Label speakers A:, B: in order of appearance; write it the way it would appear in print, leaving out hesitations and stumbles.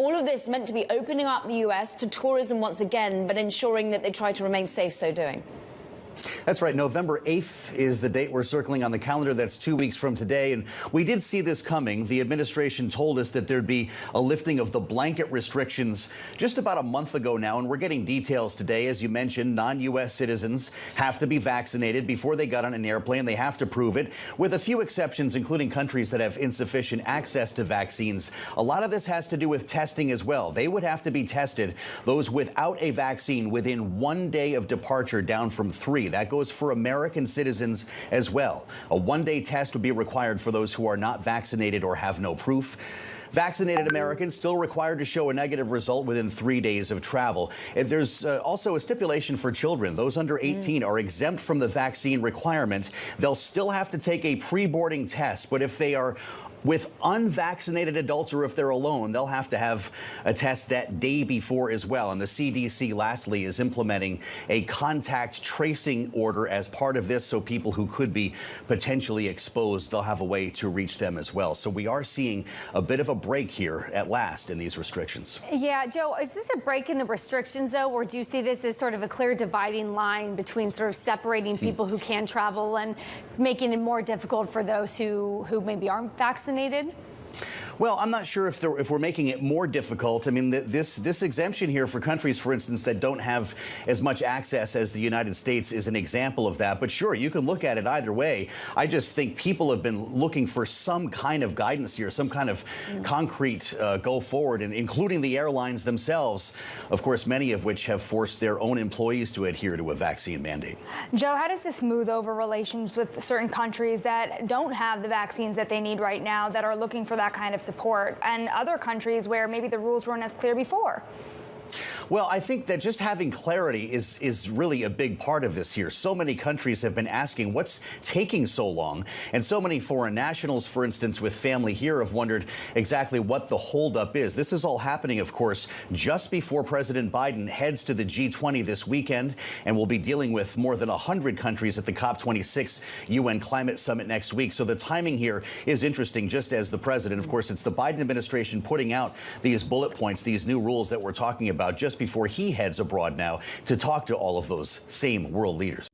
A: All of this meant to be opening up the U.S. to tourism once again, but ensuring that they try to remain safe so doing.
B: That's right. November 8th is the date we're circling on the calendar. That's 2 weeks from today. And we did see this coming. The administration told us that there'd be a lifting of the blanket restrictions just about a month ago now. And we're getting details today. As you mentioned, non-U.S. citizens have to be vaccinated before they got on an airplane. They have to prove it, with a few exceptions, including countries that have insufficient access to vaccines. A lot of this has to do with testing as well. They would have to be tested, those without a vaccine, within 1 day of departure, down from 3. That goes for American citizens as well. A one-day test would be required for those who are not vaccinated or have no proof. Vaccinated Americans still required to show a negative result within 3 days of travel. And there's also a stipulation for children. Those under 18 are exempt from the vaccine requirement. They'll still have to take a pre-boarding test, but if they are with unvaccinated adults or if they're alone, they'll have to have a test that day before as well. And the CDC, lastly, is implementing a contact tracing order as part of this, so people who could be potentially exposed, they'll have a way to reach them as well. So we are seeing a bit of a break here at last in these restrictions.
C: Yeah, Joe, is this a break in the restrictions, though, or do you see this as sort of a clear dividing line between sort of separating people who can travel and making it more difficult for those who maybe aren't vaccinated?
B: Well, I'm not sure if we're making it more difficult. I mean, this exemption here for countries, for instance, that don't have as much access as the United States is an example of that. But sure, you can look at it either way. I just think people have been looking for some kind of guidance here, some kind of concrete go forward, and including the airlines themselves, of course, many of which have forced their own employees to adhere to a vaccine mandate.
D: Joe, how does this smooth over relations with certain countries that don't have the vaccines that they need right now, that are looking for that kind of support, and other countries where maybe the rules weren't as clear before?
B: Well, I think that just having clarity is really a big part of this here. So many countries have been asking what's taking so long, and so many foreign nationals, for instance, with family here, have wondered exactly what the holdup is. This is all happening, of course, just before President Biden heads to the G20 this weekend, and will be dealing with more than 100 countries at the COP26 UN Climate Summit next week. So the timing here is interesting, just as the president. Of course, it's the Biden administration putting out these bullet points, these new rules that we're talking about, just before he heads abroad now to talk to all of those same world leaders.